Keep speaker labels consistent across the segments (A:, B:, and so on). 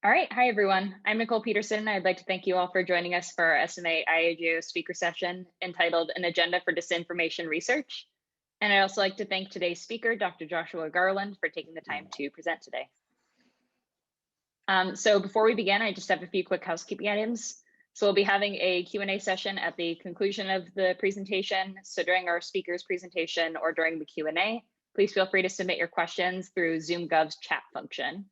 A: All right. Hi, everyone. I'm Nicole Peterson. I'd like to thank you all for joining us for our SMA IAGO speaker session entitled An Agenda for Disinformation Research. And I'd also like to thank today's speaker, Dr. Joshua Garland, for taking the time to present today. So before we begin, I just have a few quick housekeeping items. So we'll be having a Q&A session at the conclusion of the presentation. So during our speaker's presentation or during the Q&A, please feel free to submit your questions through ZoomGov's chat function.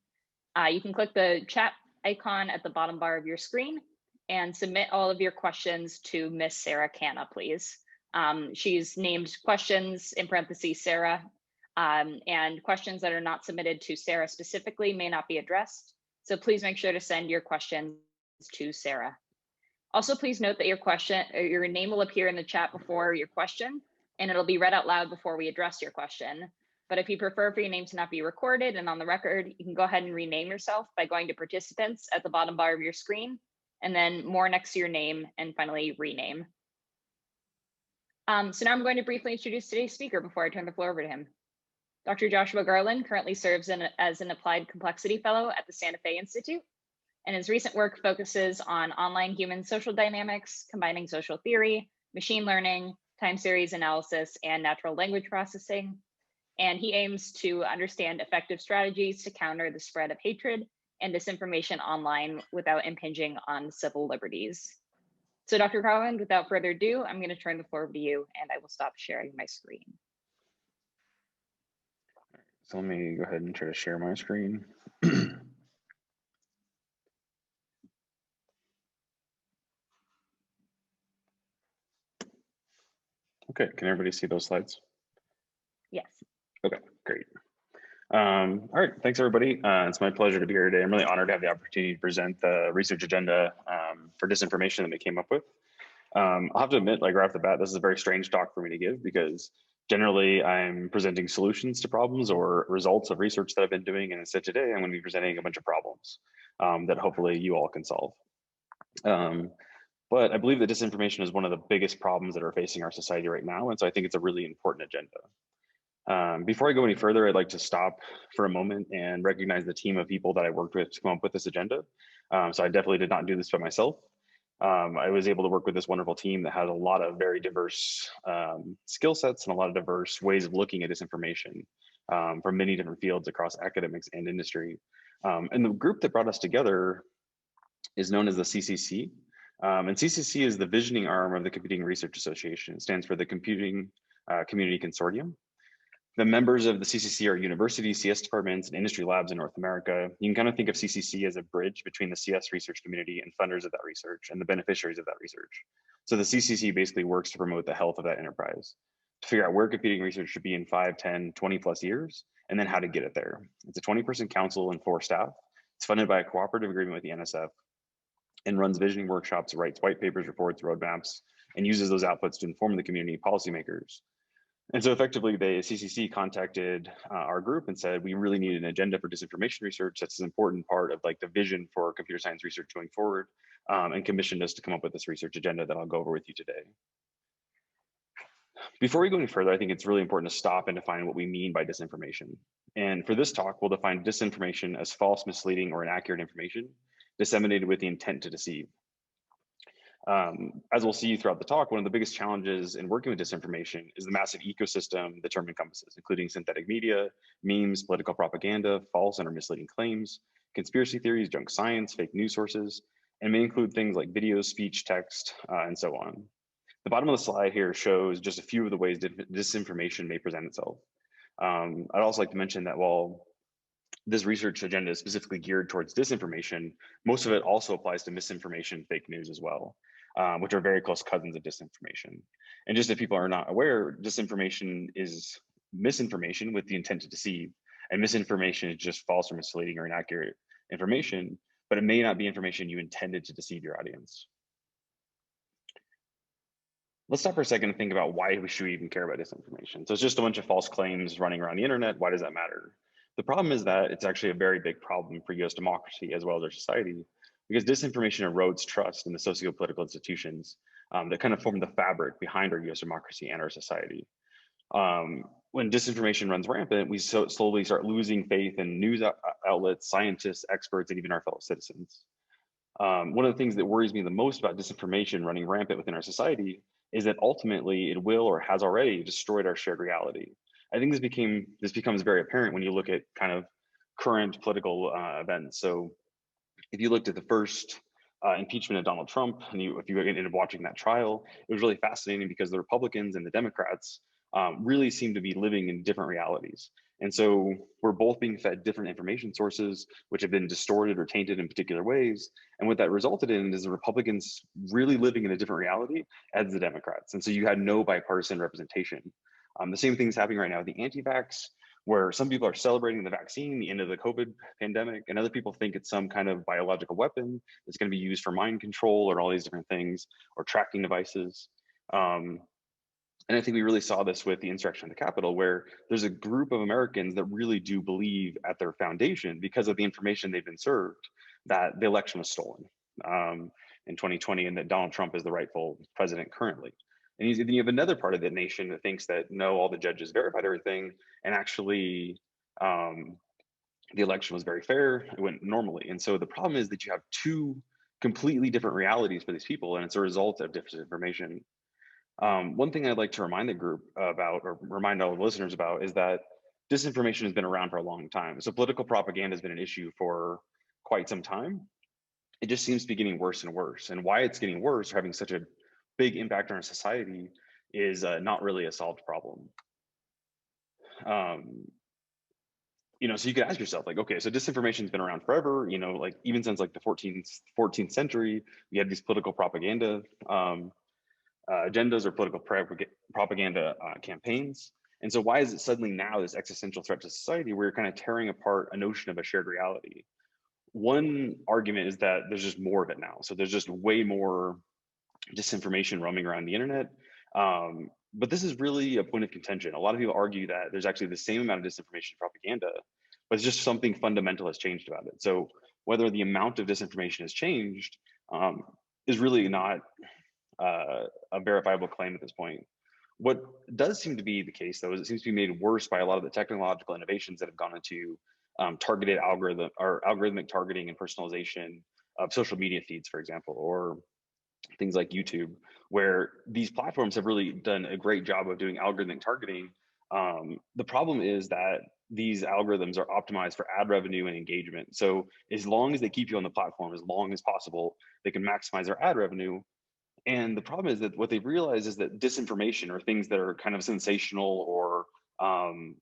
A: You can click the chat icon at the bottom bar of your screen and submit all of your questions to Miss Sarah Canna, please. She's named questions in parentheses Sarah, and questions that are not submitted to Sarah specifically may not be addressed. So please make sure to send your questions to Sarah. Also, please note that your name will appear in the chat before your question, and it'll be read out loud before we address your question. But if you prefer for your name to not be recorded and on the record, you can go ahead and rename yourself by going to participants at the bottom bar of your screen, and then more next to your name, and finally rename. So now I'm going to briefly introduce today's speaker before I turn the floor over to him. Dr. Joshua Garland currently serves as an Applied Complexity Fellow at the Santa Fe Institute, and his recent work focuses on online human social dynamics, combining social theory, machine learning, time series analysis, and natural language processing. And he aims to understand effective strategies to counter the spread of hatred and disinformation online without impinging on civil liberties. So Dr. Garland, without further ado, I'm going to turn the floor over to you, and I will stop sharing my screen.
B: So let me go ahead and try to share my screen. Okay, can everybody see those slides?
A: Yes.
B: Okay, great. All right, thanks everybody. It's my pleasure to be here today. I'm really honored to have the opportunity to present the research agenda for disinformation that we came up with. I'll have to admit, like right off the bat, this is a very strange talk for me to give because generally I'm presenting solutions to problems or results of research that I've been doing. And instead today, I'm going to be presenting a bunch of problems that hopefully you all can solve. But I believe that disinformation is one of the biggest problems that are facing our society right now. And so I think it's a really important agenda. Before I go any further, I'd like to stop for a moment and recognize the team of people that I worked with to come up with this agenda. So I definitely did not do this by myself. I was able to work with this wonderful team that has a lot of very diverse skill sets and a lot of diverse ways of looking at disinformation from many different fields across academics and industry. And the group that brought us together is known as the CCC. And CCC is the visioning arm of the Computing Research Association. It stands for the Computing Community Consortium. The members of the CCC are universities, CS departments, and industry labs in North America. You can kind of think of CCC as a bridge between the CS research community and funders of that research and the beneficiaries of that research. So the CCC basically works to promote the health of that enterprise, to figure out where computing research should be in 5, 10, 20 plus years, and then how to get it there. It's a 20-person council and 4 staff. It's funded by a cooperative agreement with the NSF and runs visioning workshops, writes white papers, reports, roadmaps, and uses those outputs to inform the community policymakers. And so effectively, the CCC contacted our group and said, we really need an agenda for disinformation research. That's an important part of like the vision for computer science research going forward, and commissioned us to come up with this research agenda that I'll go over with you today. Before we go any further, I think it's really important to stop and define what we mean by disinformation. And for this talk, we'll define disinformation as false, misleading, or inaccurate information disseminated with the intent to deceive. As we'll see throughout the talk, one of the biggest challenges in working with disinformation is the massive ecosystem the term encompasses, including synthetic media, memes, political propaganda, false and or misleading claims, conspiracy theories, junk science, fake news sources, and may include things like video, speech, text, and so on. The bottom of the slide here shows just a few of the ways disinformation may present itself. I'd also like to mention that while this research agenda is specifically geared towards disinformation, most of it also applies to misinformation, fake news as well, which are very close cousins of disinformation. And just if people are not aware, disinformation is misinformation with the intent to deceive, and misinformation is just false or misleading or inaccurate information, but it may not be information you intended to deceive your audience. Let's stop for a second and think about why we should even care about disinformation. So it's just a bunch of false claims running around the internet. Why does that matter? The problem is that it's actually a very big problem for US democracy as well as our society, because disinformation erodes trust in the socio-political institutions that kind of form the fabric behind our US democracy and our society. When disinformation runs rampant, we slowly start losing faith in news outlets, scientists, experts, and even our fellow citizens. One of the things that worries me the most about disinformation running rampant within our society is that ultimately it will or has already destroyed our shared reality. I think this becomes very apparent when you look at kind of current political events. So if you looked at the first impeachment of Donald Trump, and if you ended up watching that trial, it was really fascinating because the Republicans and the Democrats really seem to be living in different realities. And so we're both being fed different information sources, which have been distorted or tainted in particular ways. And what that resulted in is the Republicans really living in a different reality as the Democrats. And so you had no bipartisan representation. The same thing's happening right now with the anti-vax, where some people are celebrating the vaccine, the end of the COVID pandemic, and other people think it's some kind of biological weapon that's going to be used for mind control or all these different things, or tracking devices. And I think we really saw this with the insurrection of the Capitol, where there's a group of Americans that really do believe at their foundation, because of the information they've been served, that the election was stolen in 2020 and that Donald Trump is the rightful president currently. And then you have another part of the nation that thinks that no, all the judges verified everything, and actually the election was very fair, it went normally. And so the problem is that you have two completely different realities for these people, and it's a result of disinformation. One thing I'd like to remind the group about, or remind all the listeners about, is that disinformation has been around for a long time. So political propaganda has been an issue for quite some time. It just seems to be getting worse and worse. And why it's getting worse, or having such a big impact on our society, is not really a solved problem. So you could ask yourself, like, okay, so disinformation's been around forever, like even since like the 14th century, we had these political propaganda agendas or political propaganda campaigns. And so why is it suddenly now this existential threat to society where you're kind of tearing apart a notion of a shared reality? One argument is that there's just more of it now. So there's just way more disinformation roaming around the internet. But this is really a point of contention. A lot of people argue that there's actually the same amount of disinformation propaganda, but it's just something fundamental has changed about it. So whether the amount of disinformation has changed is really not a verifiable claim at this point. What does seem to be the case, though, is it seems to be made worse by a lot of the technological innovations that have gone into targeted algorithmic targeting and personalization of social media feeds, for example, or things like YouTube, where these platforms have really done a great job of doing algorithmic targeting. The problem is that these algorithms are optimized for ad revenue and engagement. So as long as they keep you on the platform as long as possible, they can maximize their ad revenue. And the problem is that what they've realized is that disinformation, or things that are kind of sensational or kind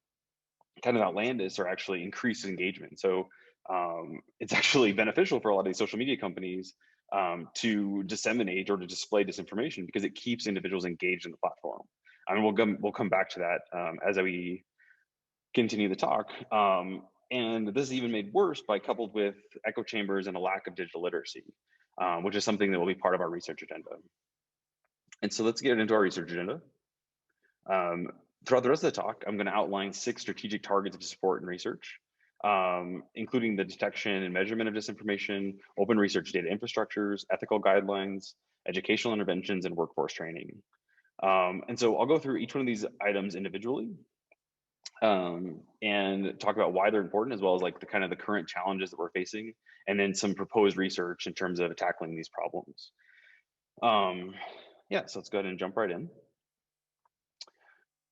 B: of outlandish, are actually increased engagement. So it's actually beneficial for a lot of these social media companies to disseminate or to display disinformation, because it keeps individuals engaged in the platform. I mean, we'll come back to that as we continue the talk. And this is even made worse by coupled with echo chambers and a lack of digital literacy, which is something that will be part of our research agenda. And so let's get into our research agenda. Throughout the rest of the talk, I'm going to outline 6 strategic targets of support and research, including the detection and measurement of disinformation, open research data infrastructures, ethical guidelines, educational interventions, and workforce training. And so I'll go through each one of these items individually and talk about why they're important, as well as like the kind of the current challenges that we're facing, and then some proposed research in terms of tackling these problems. Yeah, so let's go ahead and jump right in.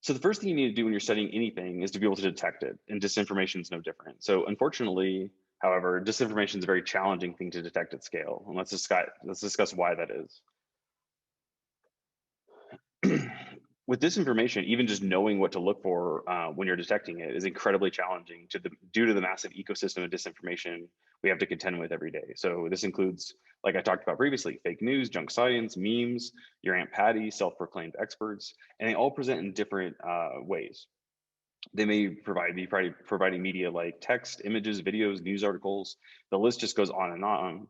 B: So the first thing you need to do when you're studying anything is to be able to detect it, and disinformation is no different. So unfortunately, however, disinformation is a very challenging thing to detect at scale, and let's discuss why that is. With disinformation, even just knowing what to look for when you're detecting it is incredibly challenging due to the massive ecosystem of disinformation we have to contend with every day. So this includes, like I talked about previously, fake news, junk science, memes, your Aunt Patty, self-proclaimed experts, and they all present in different ways. They may be providing media like text, images, videos, news articles. The list just goes on and on.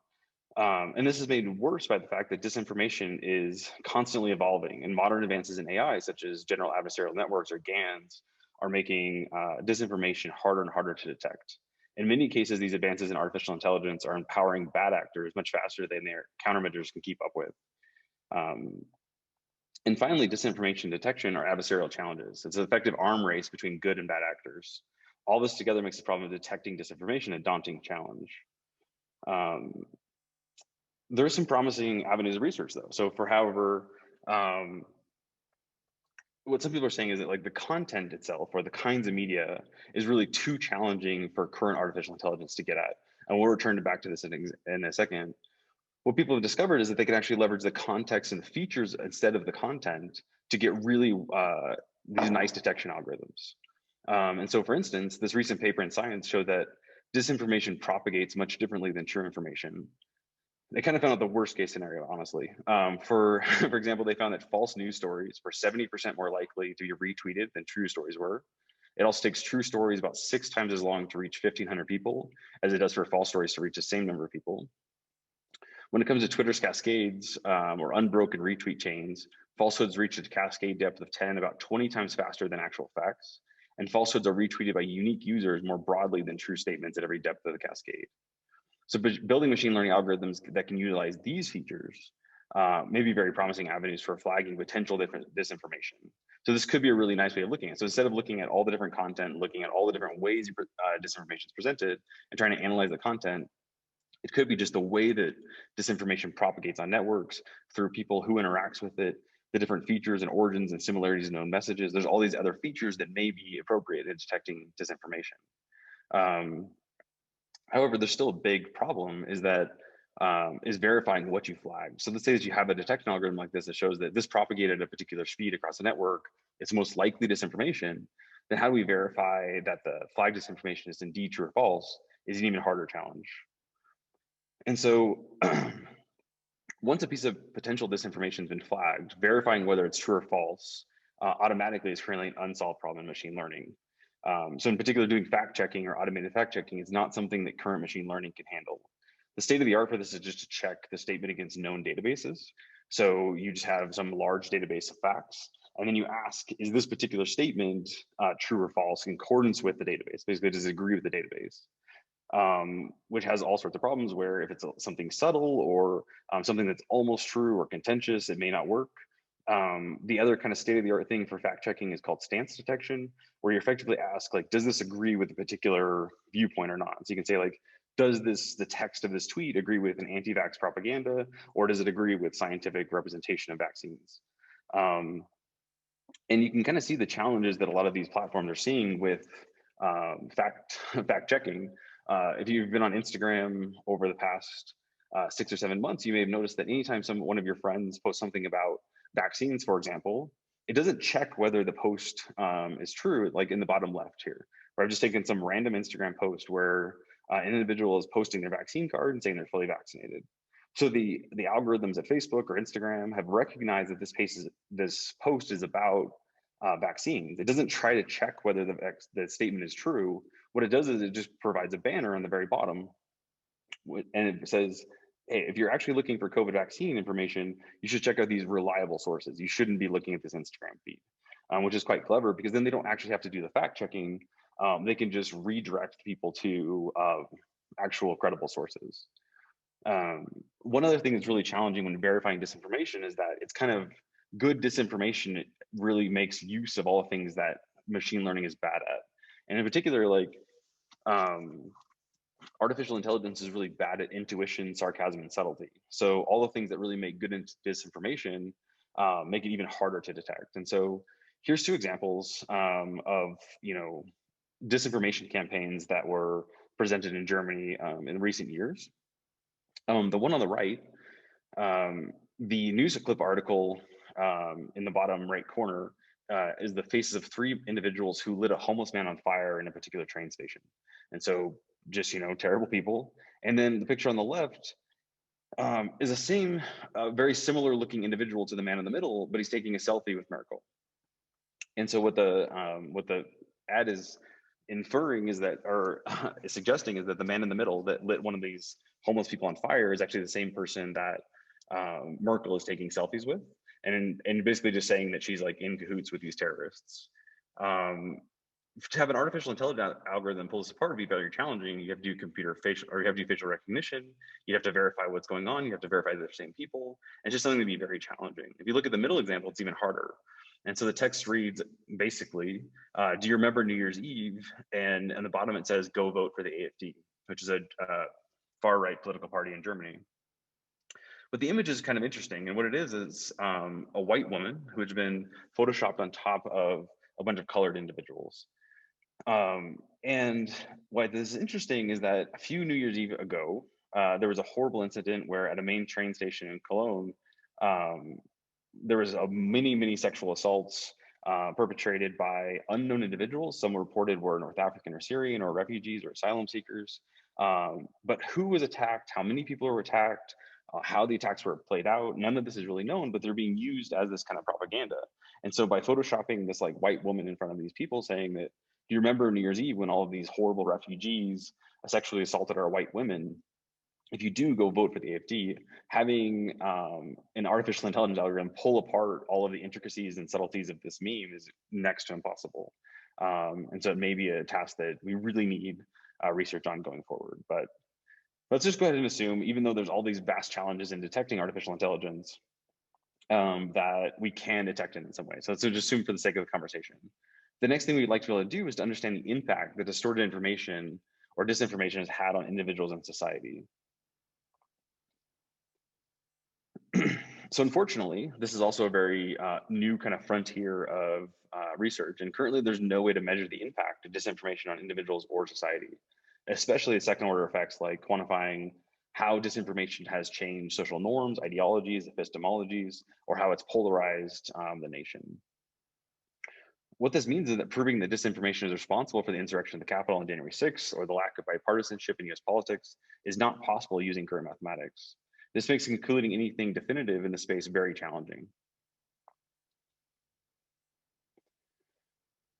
B: And this is made worse by the fact that disinformation is constantly evolving, and modern advances in AI, such as general adversarial networks or GANs, are making disinformation harder and harder to detect. In many cases, these advances in artificial intelligence are empowering bad actors much faster than their countermeasures can keep up with. And finally, disinformation detection are adversarial challenges. It's an effective arm race between good and bad actors. All this together makes the problem of detecting disinformation a daunting challenge. There are some promising avenues of research, though. So for however, what some people are saying is that like the content itself or the kinds of media is really too challenging for current artificial intelligence to get at. And we'll return back to this in a second. What people have discovered is that they can actually leverage the context and the features instead of the content to get really these nice detection algorithms. And so, for instance, this recent paper in Science showed that disinformation propagates much differently than true information. They kind of found out the worst case scenario, honestly. For example, they found that false news stories were 70% more likely to be retweeted than true stories were. It also takes true stories about 6 times as long to reach 1,500 people as it does for false stories to reach the same number of people. When it comes to Twitter's cascades or unbroken retweet chains, falsehoods reach a cascade depth of 10 about 20 times faster than actual facts. And falsehoods are retweeted by unique users more broadly than true statements at every depth of the cascade. So building machine learning algorithms that can utilize these features may be very promising avenues for flagging potential disinformation. So this could be a really nice way of looking at it. So instead of looking at all the different content, looking at all the different ways disinformation is presented and trying to analyze the content, it could be just the way that disinformation propagates on networks through people who interacts with it, the different features and origins and similarities in known messages. There's all these other features that may be appropriate in detecting disinformation. However, there's still a big problem is verifying what you flag. So let's say that you have a detection algorithm like this that shows that this propagated at a particular speed across the network, it's most likely disinformation. Then how do we verify that the flagged disinformation is indeed true or false is an even harder challenge. And so once a piece of potential disinformation has been flagged, verifying whether it's true or false automatically is currently an unsolved problem in machine learning. So in particular, doing fact checking or automated fact checking is not something that current machine learning can handle. The state of the art for this is just to check the statement against known databases. So you just have some large database of facts, and then you ask, is this particular statement true or false in accordance with the database? Basically, does it agree with the database? Which has all sorts of problems where if it's something subtle or something that's almost true or contentious, it may not work. The other kind of state-of-the-art thing for fact checking is called stance detection, where you effectively ask, like, does this agree with a particular viewpoint or not? So you can say, like, does the text of this tweet agree with an anti-vax propaganda, or does it agree with scientific representation of vaccines? And you can kind of see the challenges that a lot of these platforms are seeing with fact checking. If you've been on Instagram over the past 6 or 7 months, you may have noticed that anytime one of your friends posts something about vaccines, for example, it doesn't check whether the post is true, like in the bottom left here. Where I've just taken some random Instagram post where an individual is posting their vaccine card and saying they're fully vaccinated. So the algorithms at Facebook or Instagram have recognized that this post is about vaccines. It doesn't try to check whether the statement is true. What it does is it just provides a banner on the very bottom, and it says, hey, if you're actually looking for COVID vaccine information, you should check out these reliable sources. You shouldn't be looking at this Instagram feed, which is quite clever because then they don't actually have to do the fact checking. They can just redirect people to actual credible sources. One other thing that's really challenging when verifying disinformation is that it's kind of good disinformation. It really makes use of all the things that machine learning is bad at. And in particular, like artificial intelligence is really bad at intuition, sarcasm, and subtlety. So all the things that really make good disinformation make it even harder to detect. And so here's 2 examples of disinformation campaigns that were presented in Germany in recent years. The one on the right, the news clip article in the bottom right corner is the faces of 3 individuals who lit a homeless man on fire in a particular train station. And so just, terrible people. And then the picture on the left is the same, very similar looking individual to the man in the middle, but he's taking a selfie with Merkel. And so what the ad is inferring is that, or is suggesting is that the man in the middle that lit one of these homeless people on fire is actually the same person that Merkel is taking selfies with, and basically just saying that she's like in cahoots with these terrorists. to have an artificial intelligence algorithm pull this apart would be very challenging. You have to do you have to do facial recognition. You have to verify what's going on. You have to verify they're the same people. It's just something to be very challenging. If you look at the middle example, it's even harder. And so the text reads basically, do you remember New Year's Eve? And on the bottom it says, go vote for the AfD, which is a far right political party in Germany. But the image is kind of interesting. And what it is a white woman who has been photoshopped on top of a bunch of colored individuals. And why this is interesting is that a few New Year's Eve ago, there was a horrible incident where at a main train station in Cologne, there was many sexual assaults perpetrated by unknown individuals. Some reported were North African or Syrian or refugees or asylum seekers. But who was attacked, how many people were attacked, how the attacks were played out, none of this is really known, but they're being used as this kind of propaganda. And so by photoshopping this like white woman in front of these people saying that, do you remember New Year's Eve when all of these horrible refugees sexually assaulted our white women? If you do go vote for the AfD, having an artificial intelligence algorithm pull apart all of the intricacies and subtleties of this meme is next to impossible. And so it may be a task that we really need research on going forward. But let's just go ahead and assume, even though there's all these vast challenges in detecting artificial intelligence, that we can detect it in some way. So let's just assume for the sake of the conversation. The next thing we'd like to be able to do is to understand the impact that distorted information or disinformation has had on individuals and society. So unfortunately, this is also a very new kind of frontier of research. And currently there's no way to measure the impact of disinformation on individuals or society, especially the second order effects like quantifying how disinformation has changed social norms, ideologies, epistemologies, or how it's polarized the nation. What this means is that proving that disinformation is responsible for the insurrection of the Capitol on January 6th or the lack of bipartisanship in US politics is not possible using current mathematics. This makes concluding anything definitive in the space very challenging.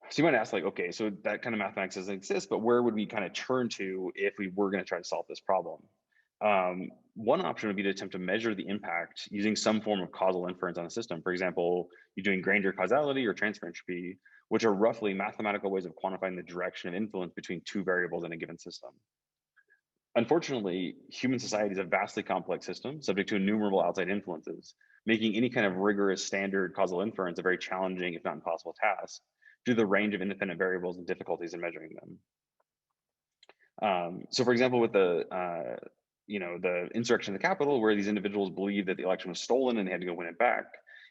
B: So you might ask, like, okay, so that kind of mathematics doesn't exist, but where would we kind of turn to if we were going to try to solve this problem? One option would be to attempt to measure the impact using some form of causal inference on a system. For example, you're doing Granger causality or transfer entropy, which are roughly mathematical ways of quantifying the direction of influence between two variables in a given system. Unfortunately, human society is a vastly complex system subject to innumerable outside influences, making any kind of rigorous standard causal inference a very challenging, if not impossible task, due to the range of independent variables and difficulties in measuring them. So for example, with the insurrection of the Capitol, where these individuals believed that the election was stolen and they had to go win it back,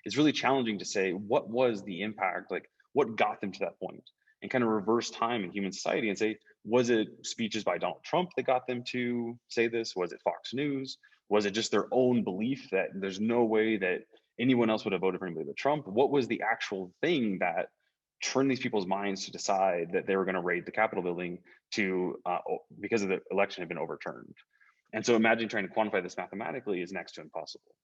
B: it's really challenging to say what was the impact, like what got them to that point, and kind of reverse time in human society and say, was it speeches by Donald Trump that got them to say this? Was it Fox News? Was it just their own belief that there's no way that anyone else would have voted for anybody but Trump? What was the actual thing that turned these people's minds to decide that they were going to raid the Capitol building because of the election had been overturned? And so imagine trying to quantify this mathematically is next to impossible.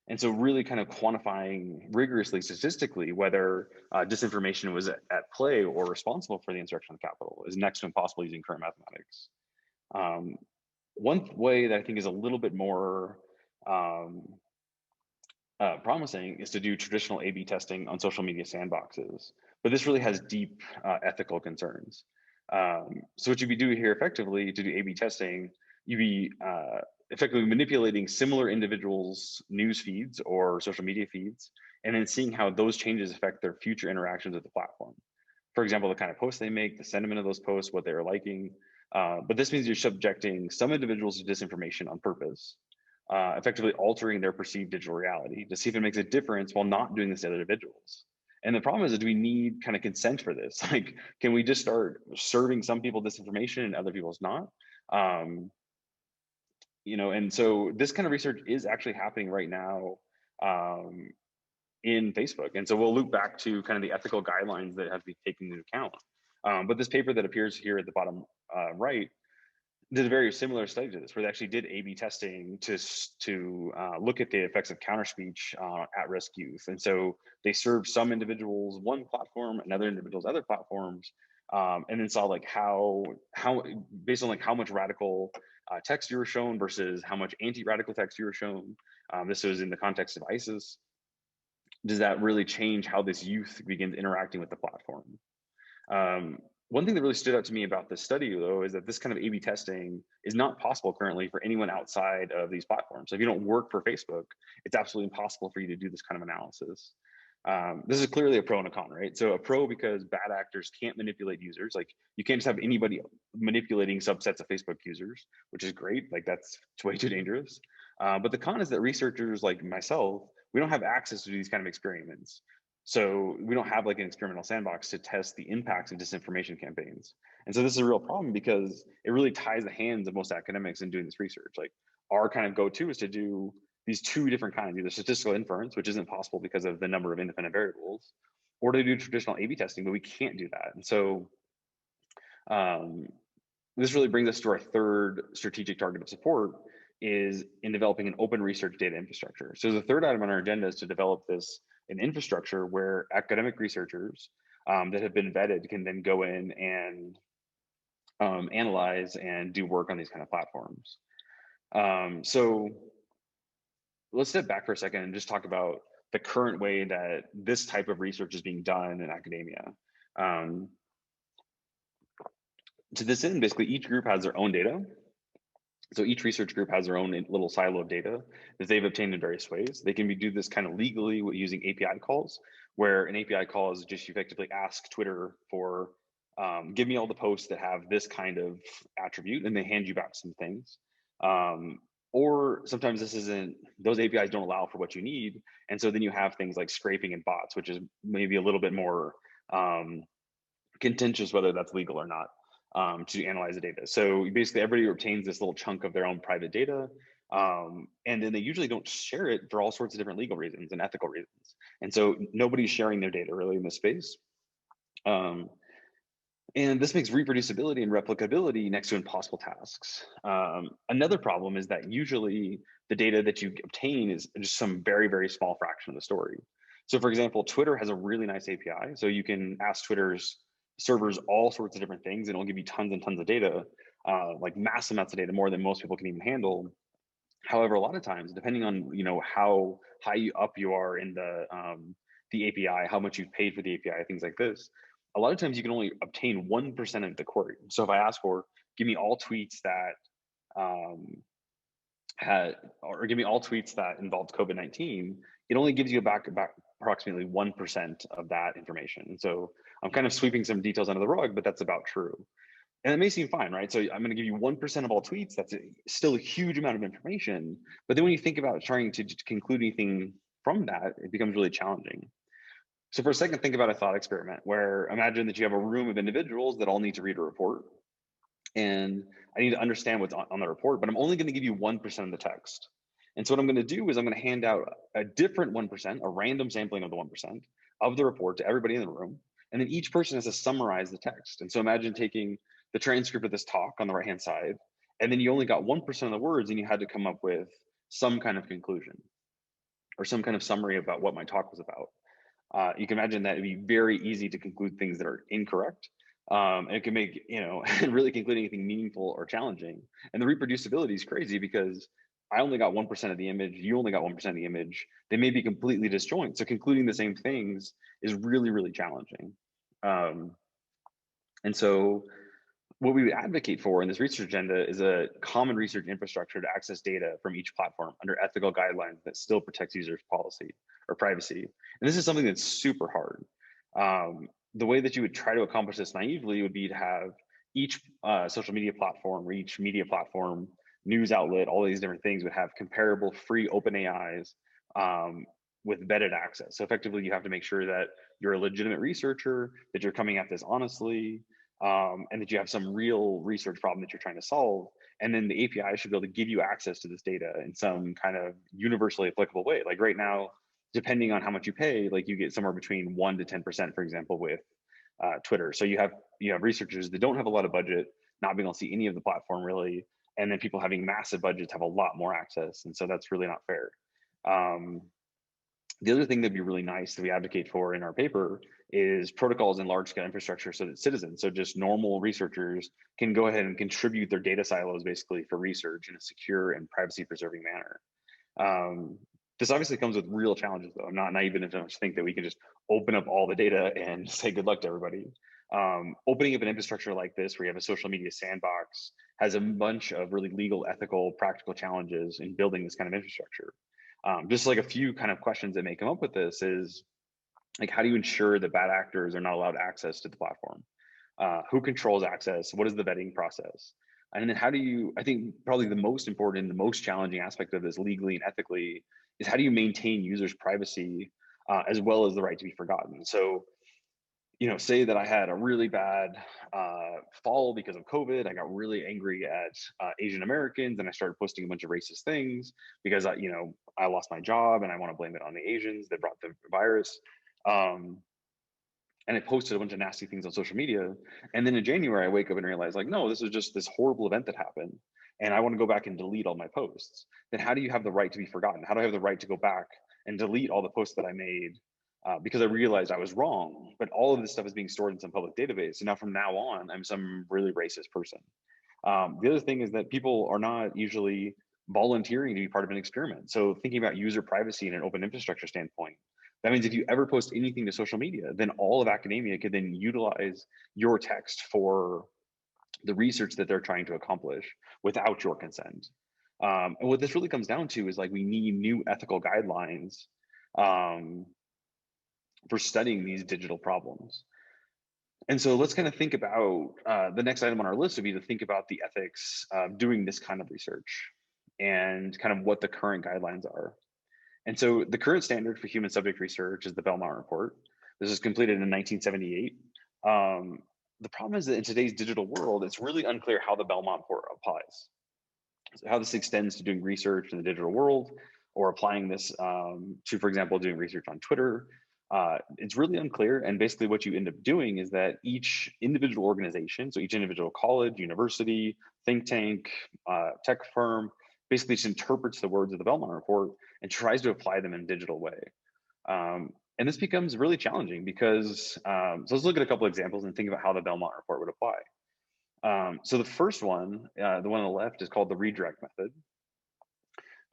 B: And so really kind of quantifying rigorously statistically whether disinformation was at play or responsible for the insurrection of the Capitol is next to impossible using current mathematics. One way that I think is a little bit more promising is to do traditional A/B testing on social media sandboxes, but this really has deep ethical concerns. So what you'd be doing here effectively to do A/B testing, you'd be effectively manipulating similar individuals' news feeds or social media feeds, and then seeing how those changes affect their future interactions with the platform. For example, the kind of posts they make, the sentiment of those posts, what they're liking. But this means you're subjecting some individuals to disinformation on purpose, effectively altering their perceived digital reality to see if it makes a difference while not doing this to other individuals. And the problem is, do we need kind of consent for this? Like, can we just start serving some people disinformation and other people's not? And so this kind of research is actually happening right now in Facebook. And so we'll loop back to kind of the ethical guidelines that have to be taken into account. But this paper that appears here at the bottom right did a very similar study to this, where they actually did A/B testing to look at the effects of counterspeech at-risk youth. And so they served some individuals one platform, and other individuals other platforms, and then saw like how based on like how much radical text you were shown versus how much anti-radical text you were shown. This was in the context of ISIS. does that really change how this youth begins interacting with the platform? One thing that really stood out to me about this study, though, is that this kind of A/B testing is not possible currently for anyone outside of these platforms. So if you don't work for Facebook, it's absolutely impossible for you to do this kind of analysis. This is clearly a pro and a con, right? So a pro because bad actors can't manipulate users. Like you can't just have anybody manipulating subsets of Facebook users, which is great. Like that's way too dangerous. But the con is that researchers like myself, we don't have access to these kind of experiments. So we don't have like an experimental sandbox to test the impacts of disinformation campaigns. And so this is a real problem because it really ties the hands of most academics in doing this research. Like our kind of go-to is to do these two different kinds, either statistical inference, which isn't possible because of the number of independent variables, or to do traditional A/B testing, but we can't do that. And so this really brings us to our third strategic target of support is in developing an open research data infrastructure. So the third item on our agenda is to develop an infrastructure where academic researchers that have been vetted can then go in and analyze and do work on these kind of platforms. So let's step back for a second and just talk about the current way that this type of research is being done in academia. To this end, basically each group has their own data. So each research group has their own little silo of data that they've obtained in various ways. They can do this kind of legally using API calls, where an API call is just effectively ask Twitter for, give me all the posts that have this kind of attribute, and they hand you back some things. Or sometimes those APIs don't allow for what you need. And so then you have things like scraping and bots, which is maybe a little bit more contentious whether that's legal or not. To analyze the data. So basically everybody obtains this little chunk of their own private data. And then they usually don't share it for all sorts of different legal reasons and ethical reasons. And so nobody's sharing their data really in this space. And this makes reproducibility and replicability next to impossible tasks. Another problem is that usually the data that you obtain is just some very, very small fraction of the story. So for example, Twitter has a really nice API. So you can ask Twitter's servers all sorts of different things, and it'll give you tons and tons of data, like massive amounts of data, more than most people can even handle. However, a lot of times, depending on how high up you are in the API, how much you've paid for the API, things like this, a lot of times you can only obtain 1% of the query. So if I ask for, give me all tweets that give me all tweets that involved COVID-19, it only gives you back about approximately 1% of that information. And so I'm kind of sweeping some details under the rug, but that's about true. And it may seem fine, right? So I'm going to give you 1% of all tweets. That's still a huge amount of information. But then when you think about trying to conclude anything from that, it becomes really challenging. So for a second, think about a thought experiment where imagine that you have a room of individuals that all need to read a report. And I need to understand what's on the report, but I'm only going to give you 1% of the text. And so what I'm going to do is I'm going to hand out a different 1%, a random sampling of the 1% of the report to everybody in the room. And then each person has to summarize the text. And so imagine taking the transcript of this talk on the right-hand side, and then you only got 1% of the words and you had to come up with some kind of conclusion or some kind of summary about what my talk was about. You can imagine that it'd be very easy to conclude things that are incorrect. And it can make, really conclude anything meaningful or challenging. And the reproducibility is crazy because I only got 1% of the image, you only got 1% of the image. They may be completely disjoint. So concluding the same things is really, really challenging. And so what we would advocate for in this research agenda is a common research infrastructure to access data from each platform under ethical guidelines that still protects users' policy or privacy. And this is something that's super hard. The way that you would try to accomplish this naively would be to have each social media platform or each media platform, news outlet, all these different things would have comparable free open AIs with vetted access. So effectively, you have to make sure that you're a legitimate researcher, that you're coming at this honestly, and that you have some real research problem that you're trying to solve. And then the API should be able to give you access to this data in some kind of universally applicable way. Like right now, depending on how much you pay, like you get somewhere between 1 to 10%, for example, with Twitter. So you have researchers that don't have a lot of budget, not being able to see any of the platform really, and then people having massive budgets have a lot more access. And so that's really not fair. The other thing that'd be really nice that we advocate for in our paper is protocols in large scale infrastructure so that citizens, so just normal researchers, can go ahead and contribute their data silos basically for research in a secure and privacy preserving manner. This obviously comes with real challenges, though. I'm not naive enough to think that we can just open up all the data and say good luck to everybody. Opening up an infrastructure like this, where you have a social media sandbox, has a bunch of really legal, ethical, practical challenges in building this kind of infrastructure. Just like a few kind of questions that may come up with this is, like, how do you ensure that bad actors are not allowed access to the platform? Who controls access? What is the vetting process? And then how do you, I think probably the most important, the most challenging aspect of this legally and ethically is, how do you maintain users' privacy as well as the right to be forgotten? So, say that I had a really bad fall because of COVID. I got really angry at Asian Americans, and I started posting a bunch of racist things because I lost my job and I want to blame it on the Asians that brought the virus. Um, and I posted a bunch of nasty things on social media. And then in January, I wake up and realize, like, no, this is just this horrible event that happened, and I want to go back and delete all my posts. Then how do you have the right to be forgotten? How do I have the right to go back and delete all the posts that I made because I realized I was wrong? But all of this stuff is being stored in some public database. And now from now on, I'm some really racist person. The other thing is that people are not usually volunteering to be part of an experiment. So thinking about user privacy in an open infrastructure standpoint, that means if you ever post anything to social media, then all of academia could then utilize your text for the research that they're trying to accomplish without your consent. And what this really comes down to is, like, we need new ethical guidelines um, for studying these digital problems. And so let's kind of think about the next item on our list would be to think about the ethics of doing this kind of research and kind of what the current guidelines are. And so the current standard for human subject research is the Belmont Report. This was completed in 1978. The problem is that in today's digital world, it's really unclear how the Belmont Report applies. So how this extends to doing research in the digital world, or applying this to, for example, doing research on Twitter. It's really unclear. And basically what you end up doing is that each individual organization, so each individual college, university, think tank, tech firm, basically just interprets the words of the Belmont Report and tries to apply them in a digital way. And this becomes really challenging because, so let's look at a couple of examples and think about how the Belmont Report would apply. So the first one, the one on the left, is called the redirect method.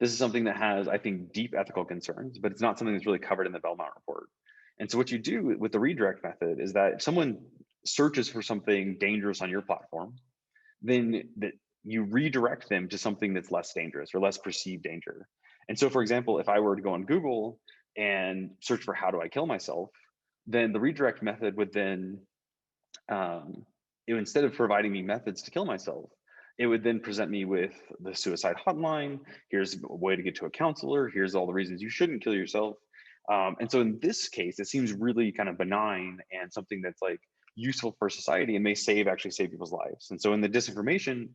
B: This is something that has, I think, deep ethical concerns, but it's not something that's really covered in the Belmont Report. And so what you do with the redirect method is that if someone searches for something dangerous on your platform, then that you redirect them to something that's less dangerous or less perceived danger. And so, for example, if I were to go on Google and search for how do I kill myself, then the redirect method would then, instead of providing me methods to kill myself, it would then present me with the suicide hotline. Here's a way to get to a counselor. Here's all the reasons you shouldn't kill yourself. And so in this case, it seems really kind of benign and something that's like useful for society and may actually save people's lives. And so in the disinformation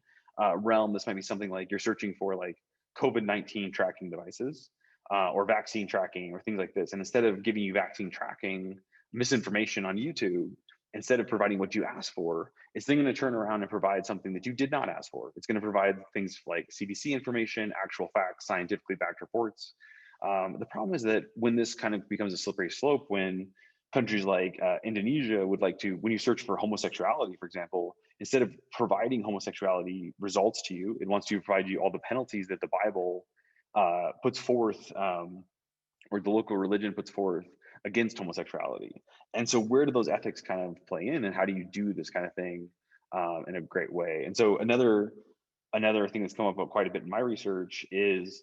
B: realm, this might be something like you're searching for like COVID-19 tracking devices or vaccine tracking or things like this. And instead of giving you vaccine tracking misinformation on YouTube, instead of providing what you asked for, it's then going to turn around and provide something that you did not ask for. It's going to provide things like CDC information, actual facts, scientifically backed reports. The problem is that when this kind of becomes a slippery slope, when countries like Indonesia would like to, when you search for homosexuality, for example, instead of providing homosexuality results to you, it wants to provide you all the penalties that the Bible puts forth, or the local religion puts forth against homosexuality. And so where do those ethics kind of play in, and how do you do this kind of thing in a great way? And so another thing that's come up quite a bit in my research is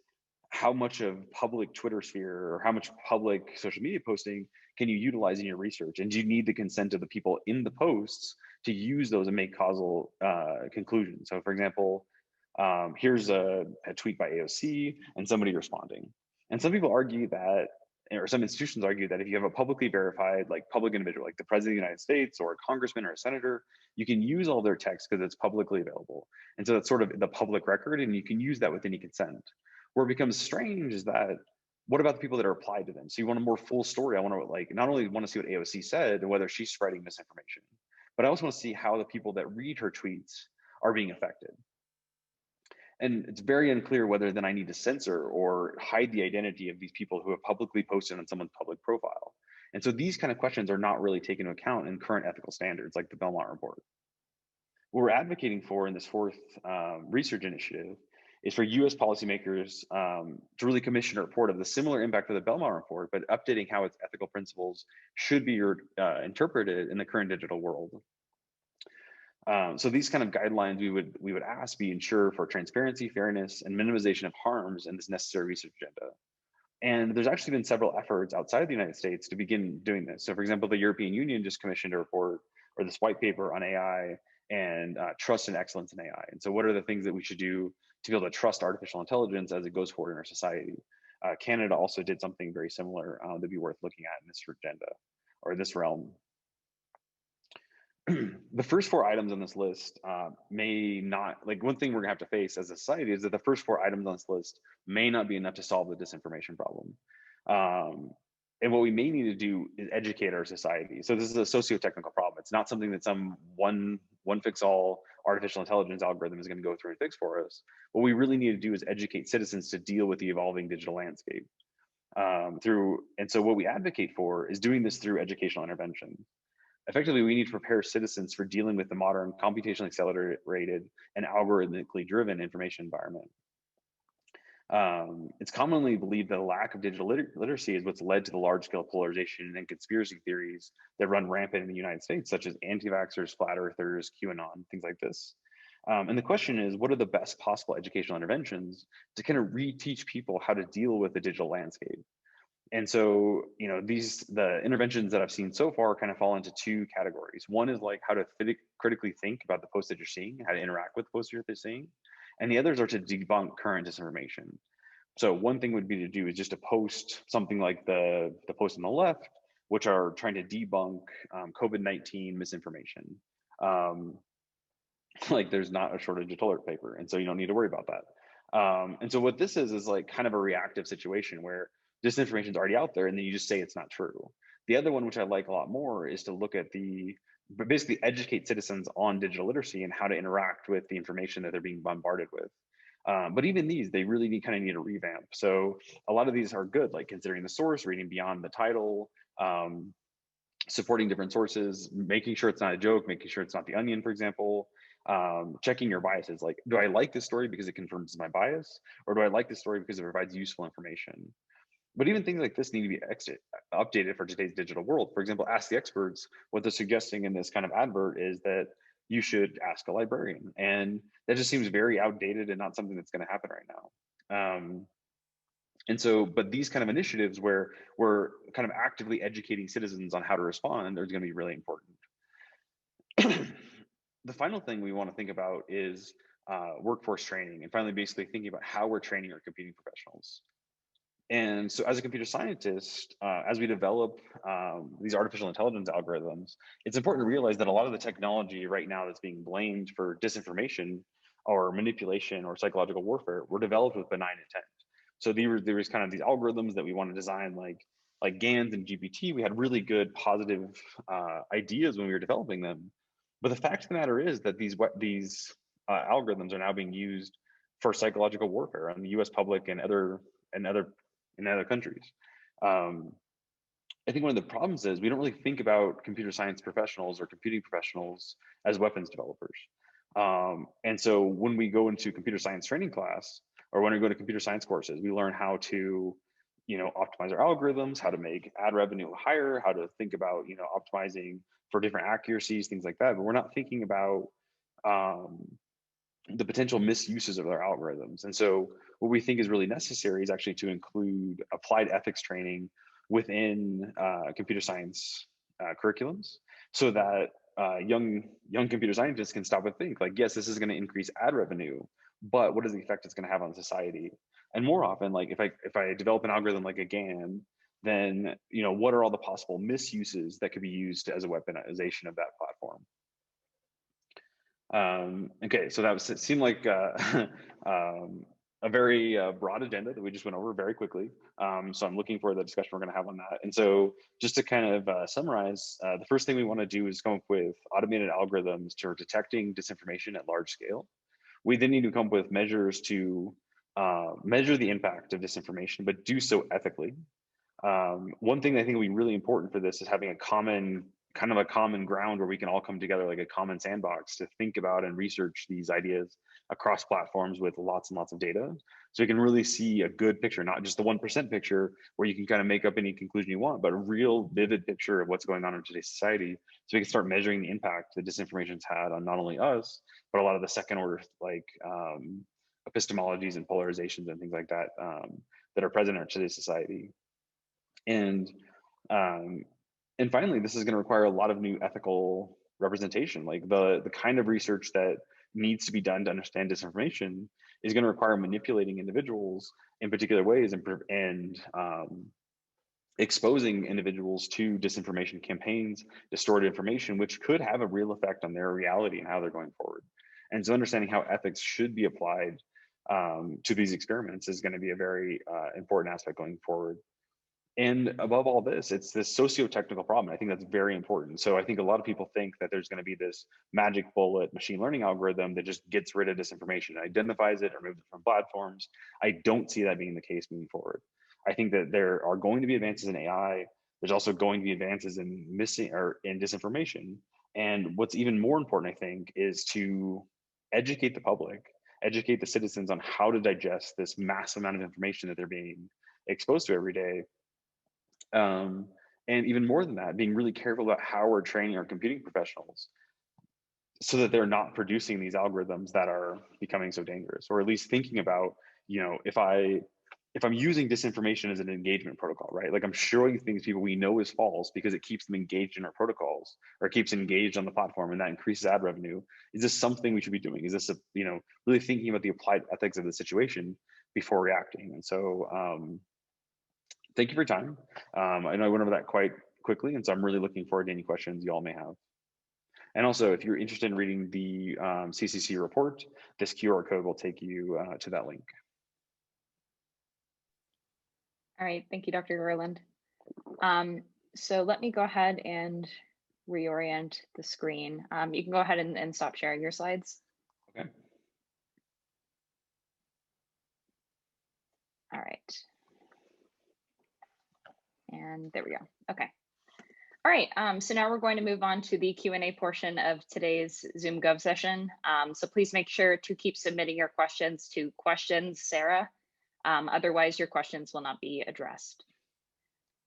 B: how much of public Twitter sphere or how much public social media posting can you utilize in your research? And do you need the consent of the people in the posts to use those and make causal conclusions? So for example, here's a tweet by AOC and somebody responding. And some people argue that, or some institutions argue that if you have a publicly verified, like public individual, like the president of the United States or a congressman or a senator, you can use all their text because it's publicly available. And so that's sort of the public record, and you can use that with any consent. Where it becomes strange is that, what about the people that are applied to them? So you want a more full story. I want to not only want to see what AOC said and whether she's spreading misinformation, but I also want to see how the people that read her tweets are being affected. And it's very unclear whether then I need to censor or hide the identity of these people who have publicly posted on someone's public profile. And so these kind of questions are not really taken into account in current ethical standards like the Belmont Report. What we're advocating for in this fourth research initiative is for US policymakers to really commission a report of the similar impact of the Belmont report, but updating how its ethical principles should be interpreted in the current digital world. So these kind of guidelines we would ask be ensure for transparency, fairness, and minimization of harms in this necessary research agenda. And there's actually been several efforts outside of the United States to begin doing this. So for example, the European Union just commissioned a report or this white paper on AI and trust and excellence in AI. And so what are the things that we should do to be able to trust artificial intelligence as it goes forward in our society? Canada also did something very similar that'd be worth looking at in this agenda or this realm. The first 4 items on this list may not, like one thing we're gonna have to face as a society is that the first 4 items on this list may not be enough to solve the disinformation problem. And what we may need to do is educate our society. So this is a socio-technical problem. It's not something that some one fix all artificial intelligence algorithm is gonna go through and fix for us. What we really need to do is educate citizens to deal with the evolving digital landscape. And so what we advocate for is doing this through educational intervention. Effectively, we need to prepare citizens for dealing with the modern computationally accelerated and algorithmically driven information environment. It's commonly believed that a lack of digital literacy is what's led to the large-scale polarization and conspiracy theories that run rampant in the United States, such as anti-vaxxers, flat earthers, QAnon, things like this. And the question is, what are the best possible educational interventions to kind of reteach people how to deal with the digital landscape? And so, you know, the interventions that I've seen so far kind of fall into 2 categories. One is like how to critically think about the posts that you're seeing, how to interact with the posts you're seeing. And the others are to debunk current disinformation. So one thing would be to do is just to post something like the post on the left, which are trying to debunk COVID-19 misinformation. Like there's not a shortage of toilet paper. And so you don't need to worry about that. And so what this is like kind of a reactive situation where disinformation is already out there and then you just say it's not true. The other one, which I like a lot more, is to look at but basically educate citizens on digital literacy and how to interact with the information that they're being bombarded with. But even these, they really need a revamp. So a lot of these are good, like considering the source, reading beyond the title, supporting different sources, making sure it's not a joke, making sure it's not the Onion, for example, checking your biases. Like, do I like this story because it confirms my bias? Or do I like this story because it provides useful information? But even things like this need to be updated for today's digital world. For example, ask the experts. What they're suggesting in this kind of advert is that you should ask a librarian. And that just seems very outdated and not something that's going to happen right now. And so, but these kind of initiatives where we're kind of actively educating citizens on how to respond are going to be really important. The final thing we want to think about is workforce training, and finally basically thinking about how we're training our computing professionals. And so as a computer scientist, as we develop these artificial intelligence algorithms, it's important to realize that a lot of the technology right now that's being blamed for disinformation or manipulation or psychological warfare were developed with benign intent. So there was kind of these algorithms that we want to design like GANs and GPT. We had really good positive ideas when we were developing them. But the fact of the matter is that these algorithms are now being used for psychological warfare on the US public and other countries. I think one of the problems is we don't really think about computer science professionals or computing professionals as weapons developers. And so when we go into computer science training class, or when we go to computer science courses, we learn how to, optimize our algorithms, how to make ad revenue higher, how to think about, optimizing for different accuracies, things like that. But we're not thinking about the potential misuses of our algorithms. And so what we think is really necessary is actually to include applied ethics training within computer science curriculums, so that young computer scientists can stop and think like, yes, this is going to increase ad revenue, but what is the effect it's going to have on society? And more often, like if I develop an algorithm like a GAN, then what are all the possible misuses that could be used as a weaponization of that platform? Okay, so it seemed like a very broad agenda that we just went over very quickly. So I'm looking for the discussion we're going to have on that. And so just to kind of summarize, the first thing we want to do is come up with automated algorithms for detecting disinformation at large scale. We then need to come up with measures to measure the impact of disinformation, but do so ethically. One thing I think will be really important for this is having a common ground where we can all come together, like a common sandbox to think about and research these ideas across platforms with lots and lots of data. So you can really see a good picture, not just the 1% picture where you can kind of make up any conclusion you want, but a real vivid picture of what's going on in today's society. So we can start measuring the impact that disinformation's had on not only us, but a lot of the second order, like epistemologies and polarizations and things like that that are present in today's society. And finally, this is going to require a lot of new ethical representation. Like the kind of research that needs to be done to understand disinformation is going to require manipulating individuals in particular ways and exposing individuals to disinformation campaigns, distorted information, which could have a real effect on their reality and how they're going forward. And so understanding how ethics should be applied to these experiments is going to be a very important aspect going forward. And above all this, it's this socio-technical problem. I think that's very important. So I think a lot of people think that there's going to be this magic bullet machine learning algorithm that just gets rid of disinformation, identifies it, removes it from platforms. I don't see that being the case moving forward. I think that there are going to be advances in AI. There's also going to be advances in in disinformation. And what's even more important, I think, is to educate the public, educate the citizens on how to digest this massive amount of information that they're being exposed to every day. And even more than that, being really careful about how we're training our computing professionals so that they're not producing these algorithms that are becoming so dangerous, or at least thinking about, you know, if I'm using disinformation as an engagement protocol, right? Like I'm showing things people we know is false because it keeps them engaged in our protocols or it keeps them engaged on the platform and that increases ad revenue. Is this something we should be doing? Is this, really thinking about the applied ethics of the situation before reacting? And so, thank you for your time. I know I went over that quite quickly, and so I'm really looking forward to any questions you all may have. And also, if you're interested in reading the CCC report, this QR code will take you to that link.
A: All right, thank you, Dr. Garland. So let me go ahead and reorient the screen. You can go ahead and stop sharing your slides.
B: Okay.
A: All right. And there we go. Okay. All right. So now we're going to move on to the Q&A portion of today's Zoom Gov session. So please make sure to keep submitting your questions to questions, Sarah. Otherwise, your questions will not be addressed.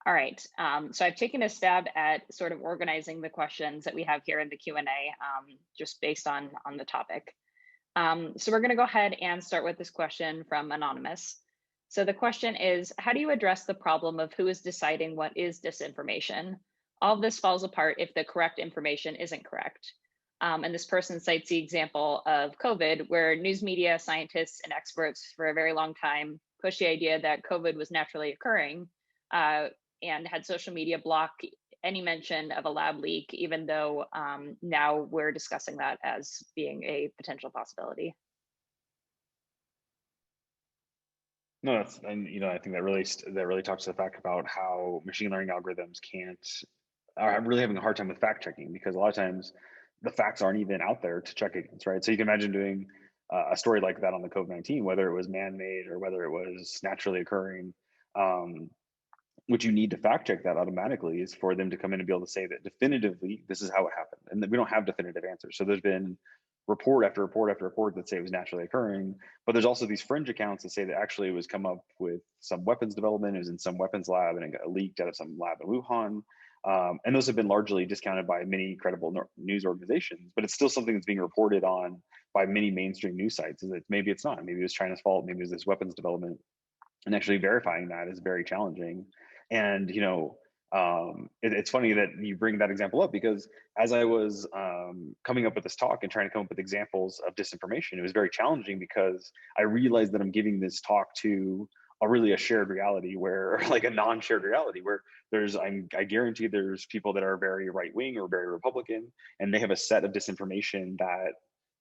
A: All right. So I've taken a stab at sort of organizing the questions that we have here in the Q&A, just based on the topic. So we're going to go ahead and start with this question from Anonymous. So the question is, how do you address the problem of who is deciding what is disinformation? All of this falls apart if the correct information isn't correct. And this person cites the example of COVID, where news media, scientists, and experts for a very long time pushed the idea that COVID was naturally occurring and had social media block any mention of a lab leak, even though now we're discussing that as being a potential possibility.
B: No, I think that really talks to the fact about how machine learning algorithms are really having a hard time with fact checking, because a lot of times the facts aren't even out there to check against, right? So you can imagine doing a story like that on the COVID-19, whether it was man-made or whether it was naturally occurring. What you need to fact check that automatically is for them to come in and be able to say that definitively this is how it happened, and that we don't have definitive answers. So there's been report after report after report that say it was naturally occurring, but there's also these fringe accounts that say that actually it was come up with some weapons development, it was in some weapons lab and it got leaked out of some lab in Wuhan. And those have been largely discounted by many credible news organizations, but it's still something that's being reported on by many mainstream news sites. Is that maybe it's not, maybe it was China's fault, maybe it was this weapons development, and actually verifying that is very challenging. And it's funny that you bring that example up, because as I was coming up with this talk and trying to come up with examples of disinformation, it was very challenging because I realized that I'm giving this talk to a shared reality, where, like, a non-shared reality, where I guarantee there's people that are very right-wing or very Republican, and they have a set of disinformation that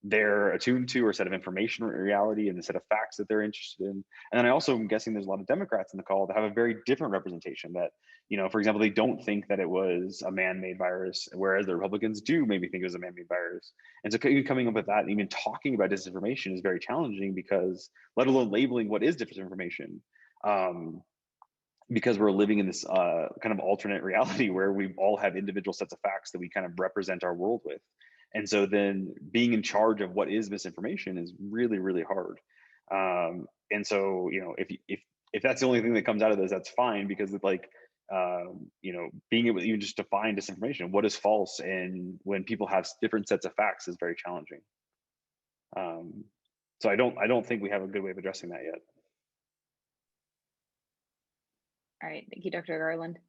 B: they're attuned to, or a set of information reality and the set of facts that they're interested in. And then I also am guessing there's a lot of Democrats in the call that have a very different representation, that, for example, they don't think that it was a man-made virus, whereas the Republicans do maybe think it was a man-made virus. And so coming up with that and even talking about disinformation is very challenging, because let alone labeling what is disinformation, because we're living in this kind of alternate reality where we all have individual sets of facts that we kind of represent our world with. And so then being in charge of what is misinformation is really, really hard. And so, if that's the only thing that comes out of this, that's fine, because it's like, being able even just to find disinformation, what is false, and when people have different sets of facts is very challenging. So I don't think we have a good way of addressing that yet.
A: All right, thank you, Dr. Garland.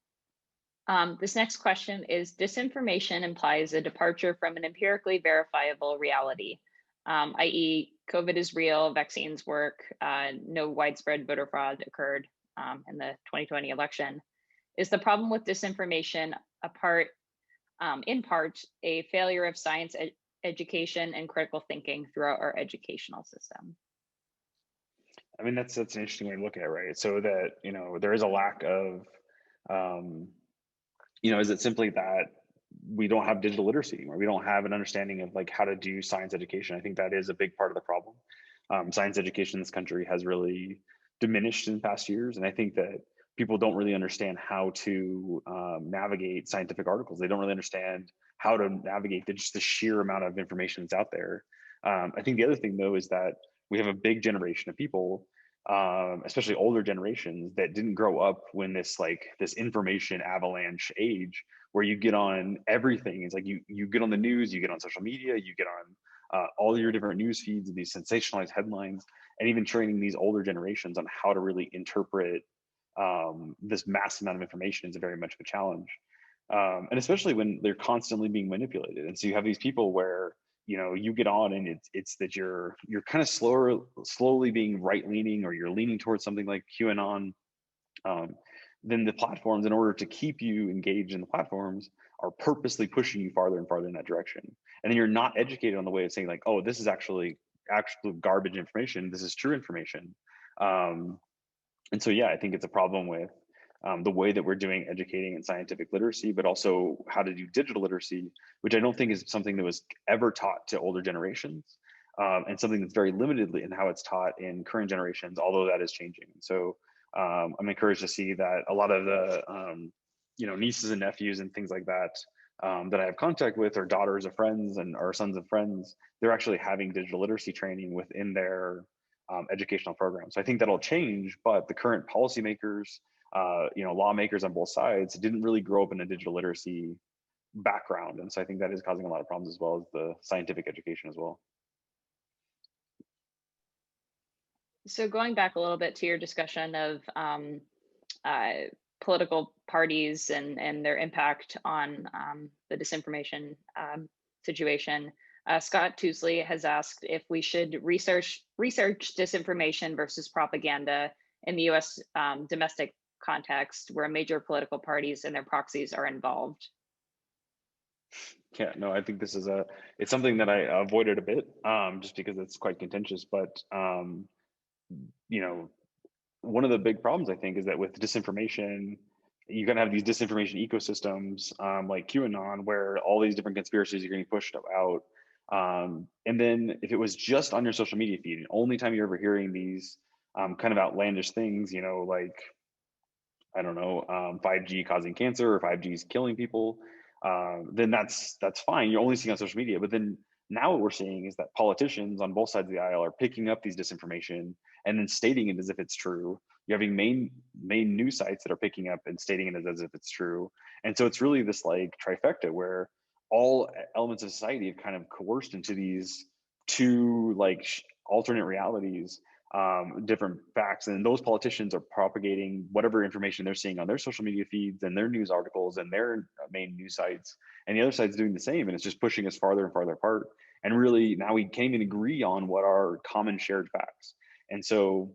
A: This next question is: disinformation implies a departure from an empirically verifiable reality, i.e. COVID is real, vaccines work, no widespread voter fraud occurred in the 2020 election. Is the problem with disinformation in part, a failure of science education and critical thinking throughout our educational system?
B: I mean, that's an interesting way to look at it, right? So that, there is a lack of, is it simply that we don't have digital literacy, or we don't have an understanding of like how to do science education? I think that is a big part of the problem. Science education in this country has really diminished in the past years. And I think that people don't really understand how to navigate scientific articles. They don't really understand how to navigate just the sheer amount of information that's out there. I think the other thing, though, is that we have a big generation of people, especially older generations, that didn't grow up when this information avalanche age, where you get on everything. It's like you get on the news, you get on social media, you get on all your different news feeds and these sensationalized headlines, and even training these older generations on how to really interpret this massive amount of information is very much of a challenge. And especially when they're constantly being manipulated. And so you have these people where, you get on and it's that you're kind of slowly being right leaning, or you're leaning towards something like QAnon. Then the platforms, in order to keep you engaged in the platforms, are purposely pushing you farther and farther in that direction. And then you're not educated on the way of saying like, oh, this is actually garbage information. This is true information. And so, yeah, I think it's a problem with the way that we're doing educating and scientific literacy, but also how to do digital literacy, which I don't think is something that was ever taught to older generations, and something that's very limited in how it's taught in current generations, although that is changing. So I'm encouraged to see that a lot of the nieces and nephews and things like that that I have contact with, or daughters of friends and or sons of friends, they're actually having digital literacy training within their educational programs. So I think that'll change, but the current policymakers, lawmakers on both sides didn't really grow up in a digital literacy background. And so I think that is causing a lot of problems, as well as the scientific education as well.
A: So going back a little bit to your discussion of political parties and their impact on the disinformation situation, Scott Tousley has asked if we should research disinformation versus propaganda in the U.S. Domestic context, where major political parties and their proxies are involved.
B: Yeah, no, I think this is it's something that I avoided a bit, just because it's quite contentious. But one of the big problems, I think, is that with disinformation, you're going to have these disinformation ecosystems, like QAnon, where all these different conspiracies are getting pushed out. And then if it was just on your social media feed, and only time you're ever hearing these kind of outlandish things, like, I don't know, 5G causing cancer, or 5G is killing people, then that's fine. You're only seeing on social media. But then now what we're seeing is that politicians on both sides of the aisle are picking up these disinformation and then stating it as if it's true. You're having main news sites that are picking up and stating it as if it's true. And so it's really this like trifecta where all elements of society have kind of coerced into these two alternate realities, different facts, and those politicians are propagating whatever information they're seeing on their social media feeds and their news articles and their main news sites, and the other side's doing the same, and it's just pushing us farther and farther apart. And really now we can't even agree on what are common shared facts. And so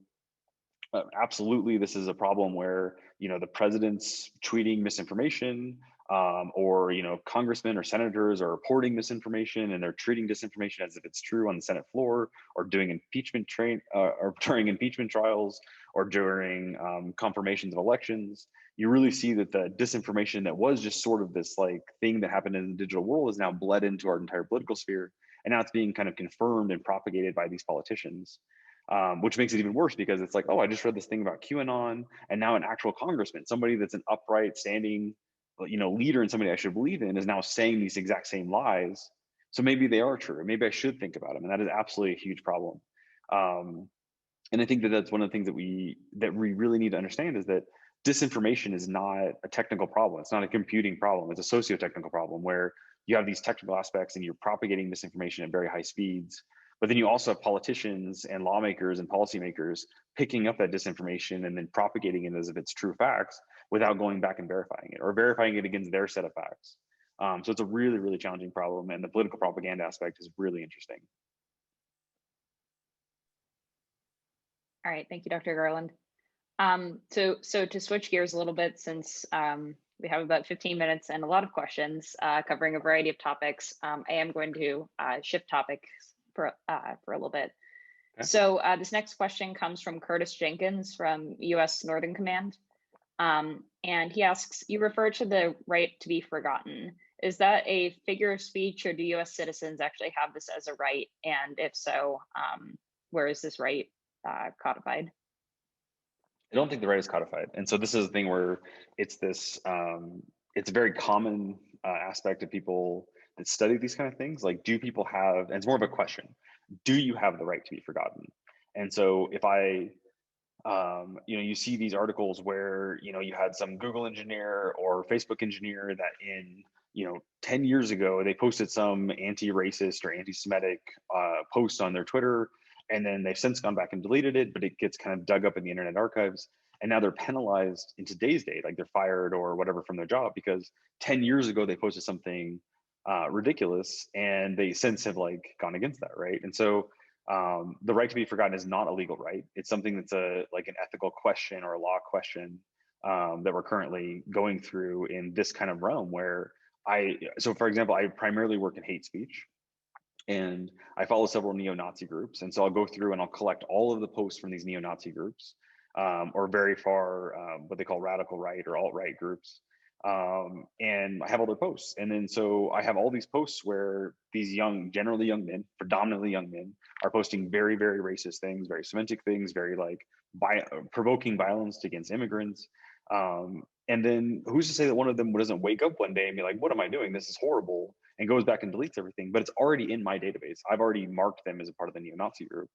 B: absolutely, this is a problem where the president's tweeting misinformation, or congressmen or senators are reporting misinformation, and they're treating disinformation as if it's true on the Senate floor, or doing impeachment or during impeachment trials, or during confirmations of elections. You really see that the disinformation that was just sort of this thing that happened in the digital world is now bled into our entire political sphere, and now it's being kind of confirmed and propagated by these politicians. Which makes it even worse, because it's like, oh, I just read this thing about QAnon, and now an actual congressman, somebody that's an upright, standing, leader and somebody I should believe in, is now saying these exact same lies. So maybe they are true. Maybe I should think about them. And that is absolutely a huge problem. Um, and I think that that's one of the things that we really need to understand is that disinformation is not a technical problem. It's not a computing problem. It's a socio-technical problem where you have these technical aspects and you're propagating misinformation at very high speeds. But then you also have politicians and lawmakers and policymakers picking up that disinformation and then propagating it as if it's true facts without going back and verifying it or verifying it against their set of facts. So it's a really, really challenging problem. And the political propaganda aspect is really interesting.
A: All right, thank you, Dr. Garland. So to switch gears a little bit, since we have about 15 minutes and a lot of questions covering a variety of topics, I am going to shift topics for a little bit. Okay. So this next question comes from Curtis Jenkins from U.S. Northern Command. And he asks, you refer to the right to be forgotten. Is that a figure of speech, or do U.S. citizens actually have this as a right? And if so, where is this right codified?
B: I don't think the right is codified. And so this is the thing where it's this, it's a very common aspect of people that study these kind of things. Like, do people have, and it's more of a question, do you have the right to be forgotten? And so if I, you see these articles where, you had some Google engineer or Facebook engineer that in, 10 years ago, they posted some anti-racist or anti-Semitic post on their Twitter, and then they've since gone back and deleted it, but it gets kind of dug up in the Internet Archives. And now they're penalized in today's date, like they're fired or whatever from their job because 10 years ago they posted something ridiculous, and they since have like gone against that, right? And so the right to be forgotten is not a legal right. It's something that's like an ethical question or a law question that we're currently going through in this kind of realm where so for example, I primarily work in hate speech. And I follow several neo-Nazi groups. And so I'll go through and I'll collect all of the posts from these neo-Nazi groups or very far, what they call radical right or alt-right groups. And I have all their posts. And then so I have all these posts where these generally young men, predominantly young men, are posting very, very racist things, very Semitic things, very like provoking violence against immigrants. And then who's to say that one of them doesn't wake up one day and be like, what am I doing? This is horrible, and goes back and deletes everything, but it's already in my database. I've already marked them as a part of the neo-Nazi group.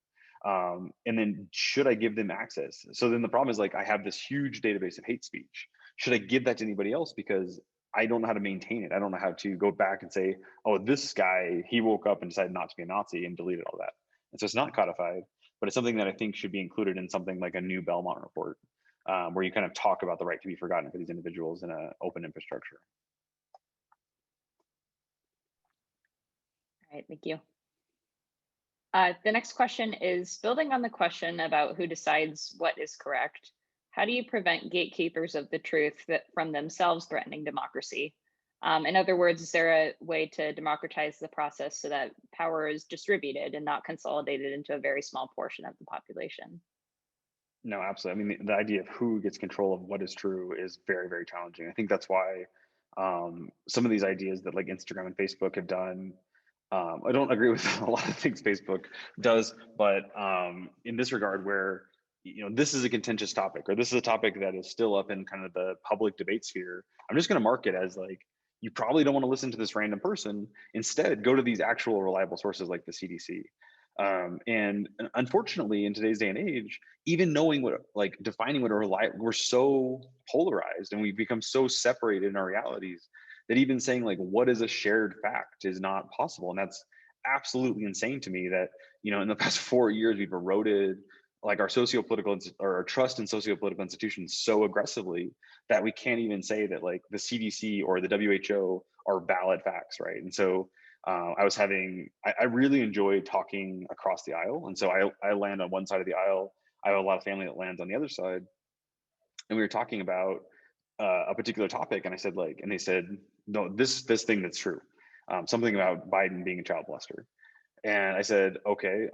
B: And then should I give them access? So then the problem is like, I have this huge database of hate speech. Should I give that to anybody else? Because I don't know how to maintain it. I don't know how to go back and say, oh, this guy, he woke up and decided not to be a Nazi and deleted all that. And so it's not codified, but it's something that I think should be included in something like a new Belmont report. Where you kind of talk about the right to be forgotten for these individuals in an open infrastructure.
A: All right, thank you. The next question is, building on the question about who decides what is correct, how do you prevent gatekeepers of the truth from themselves threatening democracy? In other words, is there a way to democratize the process so that power is distributed and not consolidated into a very small portion of the population?
B: No, absolutely. I mean, the idea of who gets control of what is true is very, very challenging. I think that's why some of these ideas that like Instagram and Facebook have done, I don't agree with a lot of things Facebook does, but in this regard where, this is a contentious topic, or this is a topic that is still up in kind of the public debate sphere, I'm just going to mark it as like, you probably don't want to listen to this random person. Instead, go to these actual reliable sources like the CDC. And unfortunately, in today's day and age, even knowing what, like defining what we're so polarized and we've become so separated in our realities that even saying like, what is a shared fact is not possible. And that's absolutely insane to me that, in the past 4 years, we've eroded like our socio-political or our trust in socio-political institutions so aggressively that we can't even say that like the CDC or the WHO are valid facts, right? And so I really enjoy talking across the aisle. And so I land on one side of the aisle. I have a lot of family that lands on the other side. And we were talking about a particular topic. And I said like, and they said, no, this thing that's true. Something about Biden being a child molester. And I said, okay,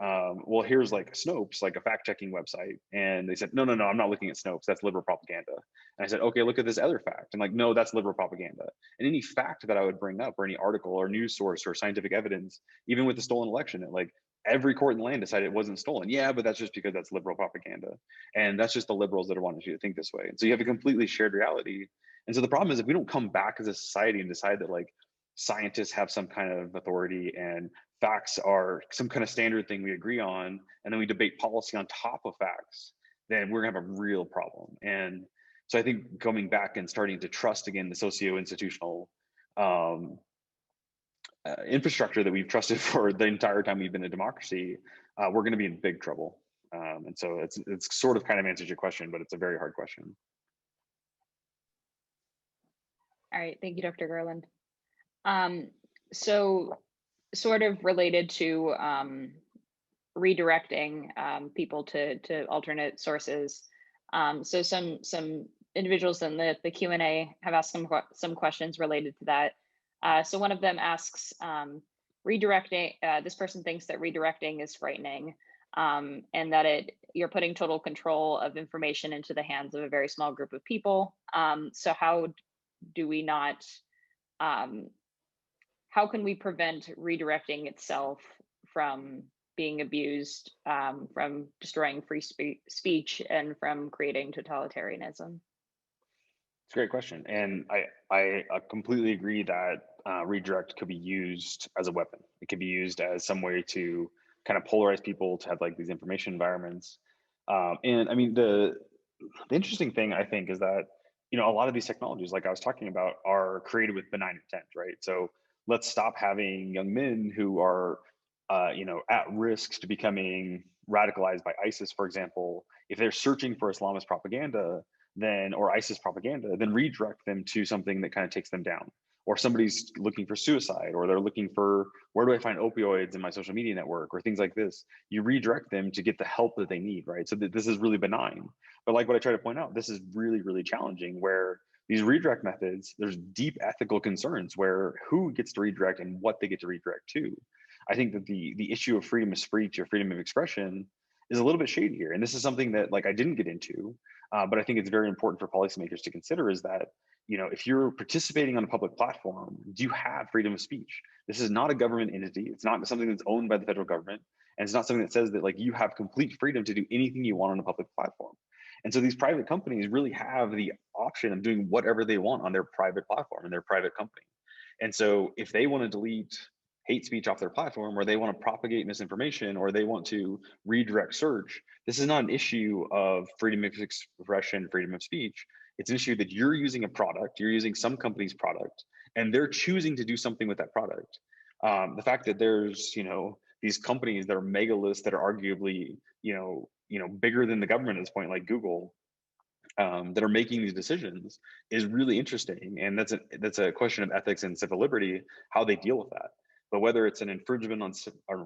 B: well, here's like Snopes, like a fact-checking website. And they said, no, I'm not looking at Snopes. That's liberal propaganda. And I said, okay, look at this other fact. And like, no, that's liberal propaganda. And any fact that I would bring up or any article or news source or scientific evidence, even with the stolen election, that like every court in the land decided it wasn't stolen. Yeah, but that's just because that's liberal propaganda. And that's just the liberals that wanted you to think this way. And so you have a completely shared reality. And so the problem is if we don't come back as a society and decide that like, scientists have some kind of authority and facts are some kind of standard thing we agree on, and then we debate policy on top of facts, then we're gonna have a real problem. And so I think coming back and starting to trust again the socio-institutional infrastructure that we've trusted for the entire time we've been a democracy, we're going to be in big trouble. And so it's sort of kind of answers your question, but it's a very hard question.
A: All right, thank you, Dr. Garland. So sort of related to redirecting people to alternate sources. So some individuals in the Q&A have asked some questions related to that. So one of them asks, redirecting, this person thinks that redirecting is frightening, and that you're putting total control of information into the hands of a very small group of people. So how do we not, how can we prevent redirecting itself from being abused, from destroying free speech, and from creating totalitarianism?
B: It's a great question. And I completely agree that redirect could be used as a weapon. It could be used as some way to kind of polarize people, to have like these information environments. And I mean, the interesting thing I think is that, you know, a lot of these technologies, like I was talking about, are created with benign intent, right? So let's stop having young men who are, you know, at risk to becoming radicalized by ISIS, for example. If they're searching for Islamist propaganda, then, or ISIS propaganda, then redirect them to something that kind of takes them down. Or somebody's looking for suicide, or they're looking for, where do I find opioids in my social media network, or things like this. You redirect them to get the help that they need, right? So this is really benign. But like what I try to point out, this is really, really challenging, where these redirect methods, there's deep ethical concerns where who gets to redirect and what they get to redirect to. I think that the issue of freedom of speech or freedom of expression is a little bit shady here. And this is something that like I didn't get into, but I think it's very important for policymakers to consider, is that, you know, if you're participating on a public platform, do you have freedom of speech? This is not a government entity. It's not something that's owned by the federal government. And it's not something that says that like you have complete freedom to do anything you want on a public platform. And so these private companies really have the option of doing whatever they want on their private platform and their private company. And so if they want to delete hate speech off their platform, or they want to propagate misinformation, or they want to redirect search, this is not an issue of freedom of expression, freedom of speech. It's an issue that you're using a product, you're using some company's product, and they're choosing to do something with that product. The fact that there's, you know, these companies that are megalists that are arguably, you know, bigger than the government at this point, like Google, that are making these decisions is really interesting. And that's a question of ethics and civil liberty, how they deal with that. But whether it's an infringement on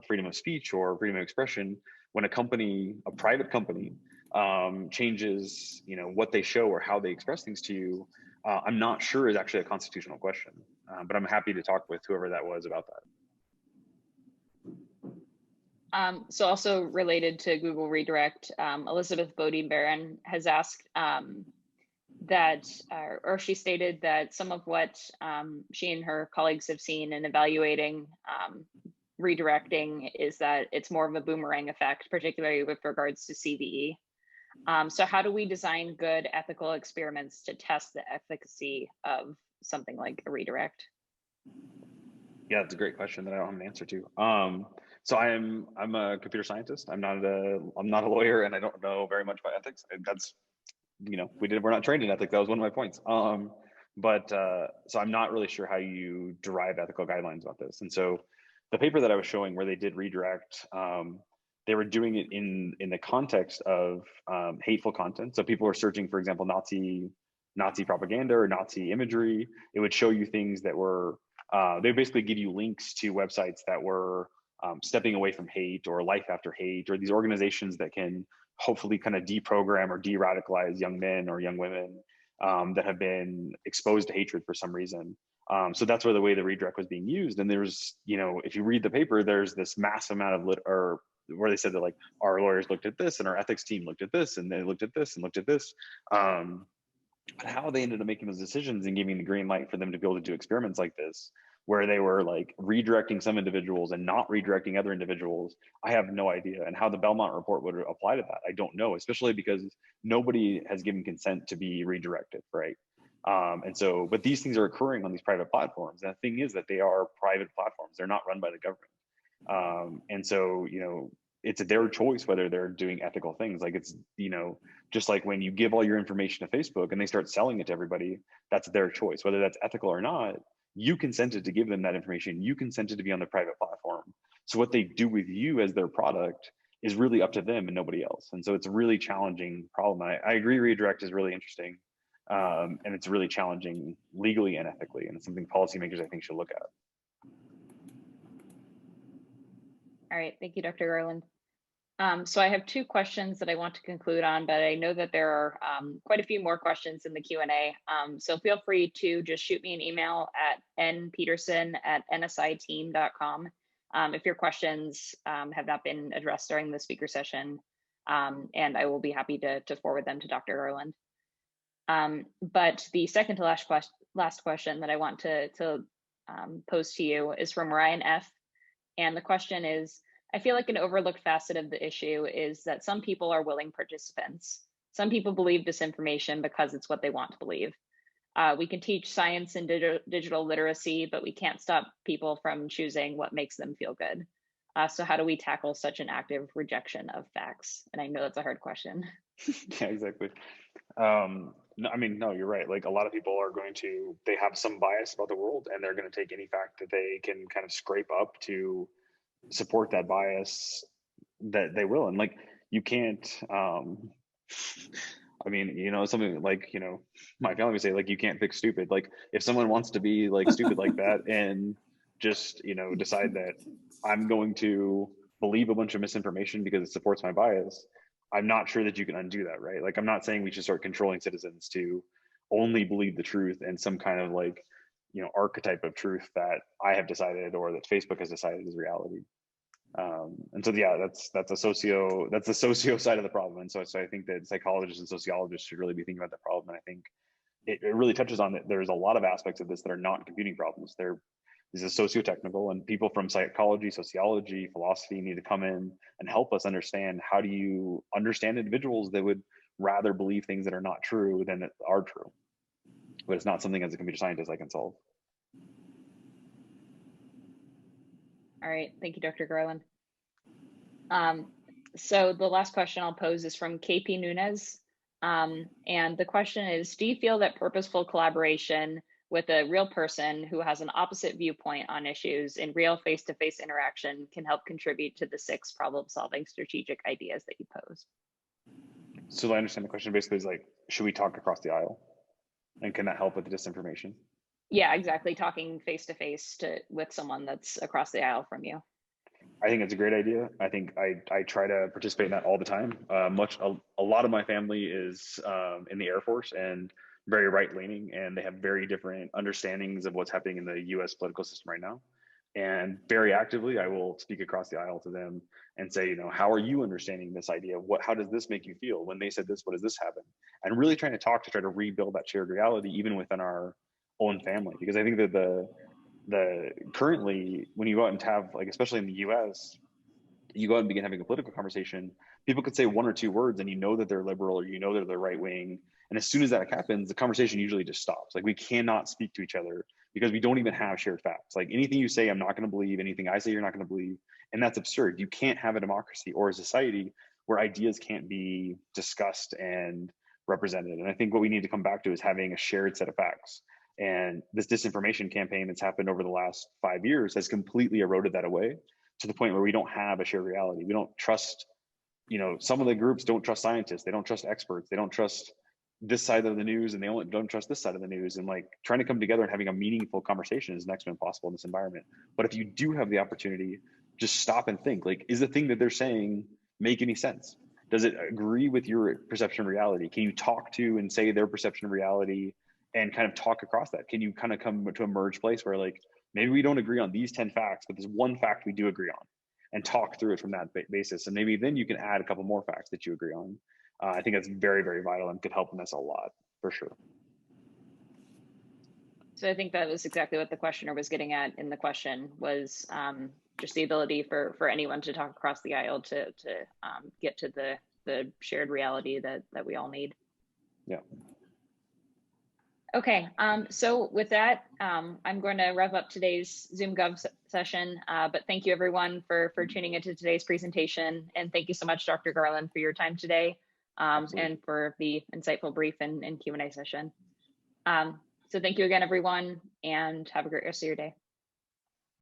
B: freedom of speech or freedom of expression, when a company, a private company, changes, you know, what they show or how they express things to you, I'm not sure is actually a constitutional question. But I'm happy to talk with whoever that was about that.
A: So also related to Google Redirect, Elizabeth Bodine-Barron has asked that, or she stated that some of what she and her colleagues have seen in evaluating redirecting is that it's more of a boomerang effect, particularly with regards to CVE. So how do we design good ethical experiments to test the efficacy of something like a redirect?
B: Yeah, that's a great question that I don't have an answer to. So I'm a computer scientist. I'm not a lawyer, and I don't know very much about ethics. That's, you know, we're not trained in ethics. That was one of my points. So I'm not really sure how you derive ethical guidelines about this. And so the paper that I was showing where they did redirect, they were doing it in the context of hateful content. So people were searching, for example, Nazi propaganda or Nazi imagery. It would show you things that were, they would basically give you links to websites that were stepping away from hate, or life after hate, or these organizations that can hopefully kind of deprogram or de-radicalize young men or young women that have been exposed to hatred for some reason. So that's where the way the redirect was being used. And there's, you know, if you read the paper, there's this massive amount of where they said that like our lawyers looked at this and our ethics team looked at this and they looked at this and looked at this. But how they ended up making those decisions and giving the green light for them to be able to do experiments like this, where they were like redirecting some individuals and not redirecting other individuals, I have no idea. And how the Belmont report would apply to that, I don't know, especially because nobody has given consent to be redirected, right? And so, but these things are occurring on these private platforms. And the thing is that they are private platforms. They're not run by the government. And so, it's their choice whether they're doing ethical things. Like it's, just like when you give all your information to Facebook and they start selling it to everybody, that's their choice, whether that's ethical or not. You consented to give them that information. You consented to be on the private platform. So what they do with you as their product is really up to them and nobody else. And so it's a really challenging problem. I agree redirect is really interesting. And it's really challenging legally and ethically. And it's something policymakers, I think, should look at.
A: All right, thank you, Dr. Garland. So I have two questions that I want to conclude on, but I know that there are quite a few more questions in the Q&A. So feel free to just shoot me an email at npeterson@nsiteam.com if your questions have not been addressed during the speaker session, and I will be happy to forward them to Dr. Garland. But the second to last question that I want to pose to you is from Ryan F. And the question is, I feel like an overlooked facet of the issue is that some people are willing participants. Some people believe disinformation because it's what they want to believe. We can teach science and digital literacy, but we can't stop people from choosing what makes them feel good. So how do we tackle such an active rejection of facts? And I know that's a hard question.
B: Yeah, exactly. No, you're right. Like a lot of people are they have some bias about the world and they're going to take any fact that they can kind of scrape up to support that bias that they will. And like, you can't, something like, my family would say, like, you can't fix stupid. Like if someone wants to be like stupid like that and just, decide that I'm going to believe a bunch of misinformation because it supports my bias, I'm not sure that you can undo that, right? Like, I'm not saying we should start controlling citizens to only believe the truth and some kind of like, archetype of truth that I have decided or that Facebook has decided is reality. And so, yeah, that's the socio side of the problem. And so I think that psychologists and sociologists should really be thinking about that problem. And I think it really touches on that. There's a lot of aspects of this that are not computing problems. This is socio-technical, and people from psychology, sociology, philosophy need to come in and help us understand, how do you understand individuals that would rather believe things that are not true than that are true. But it's not something as a computer scientist I can solve.
A: All right, thank you, Dr. Garland. So the last question I'll pose is from KP Nunez. And the question is, do you feel that purposeful collaboration with a real person who has an opposite viewpoint on issues in real face-to-face interaction can help contribute to the 6 problem-solving strategic ideas that you posed?
B: So I understand the question basically is like, should we talk across the aisle? And can that help with the disinformation?
A: Yeah, exactly. Talking face-to-face with someone that's across the aisle from you.
B: I think it's a great idea. I think I try to participate in that all the time. A lot of my family is in the Air Force and very right-leaning, and they have very different understandings of what's happening in the U.S. political system right now. And very actively, I will speak across the aisle to them and say, how are you understanding this idea? How does this make you feel? When they said this, what does this happen? And really trying to talk to try to rebuild that shared reality, even within our own family, because I think that the currently, when you go out and have, like, especially in the US, you go out and begin having a political conversation, people could say 1 or 2 words and that they're liberal or they're the right wing. And as soon as that happens, the conversation usually just stops. Like, we cannot speak to each other because we don't even have shared facts. Like, anything you say, I'm not going to believe. Anything I say, you're not going to believe. And that's absurd. You can't have a democracy or a society where ideas can't be discussed and represented. And I think what we need to come back to is having a shared set of facts. And this disinformation campaign that's happened over the last 5 years has completely eroded that away to the point where we don't have a shared reality. We don't trust, some of the groups don't trust scientists. They don't trust experts. They don't trust this side of the news, and they don't trust this side of the news. And like, trying to come together and having a meaningful conversation is next to impossible in this environment. But if you do have the opportunity, just stop and think, like, is the thing that they're saying make any sense? Does it agree with your perception of reality? Can you talk to and say their perception of reality and kind of talk across that? Can you kind of come to a merge place where, like, maybe we don't agree on these 10 facts, but there's one fact we do agree on, and talk through it from that basis. And maybe then you can add a couple more facts that you agree on. I think that's very, very vital and could help in this a lot, for sure.
A: So I think that was exactly what the questioner was getting at in the question, was just the ability for anyone to talk across the aisle to get to the shared reality that we all need.
B: Yeah.
A: Okay, so with that, I'm going to wrap up today's Zoom Gov session, but thank you everyone for tuning into today's presentation. And thank you so much, Dr. Garland, for your time today and for the insightful brief and Q&A session. So thank you again, everyone, and have a great rest of your day.